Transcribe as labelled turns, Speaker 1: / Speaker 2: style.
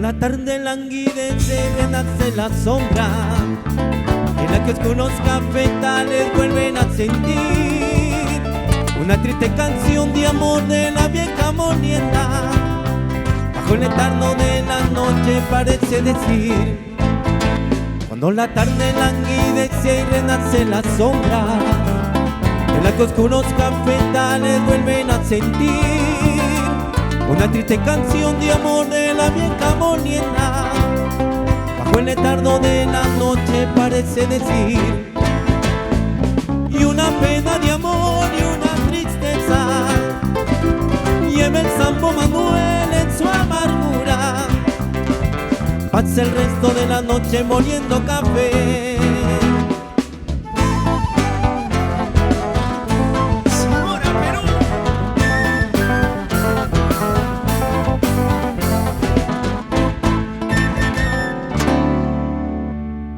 Speaker 1: la tarde languidece, renace la sombra, en la que oscuros cafetales vuelven a sentir una triste canción de amor de la vieja molienda. Bajo el letargo de la noche parece decir, cuando la tarde languidece y renace la sombra, en la que oscuros cafetales vuelven a sentir una triste canción de amor de la vieja molienda. Bajo el letargo de la noche parece decir, y una pena de amor y una tristeza lleva el Sambo Manuel en su amargura. Pasa el resto de la noche moliendo café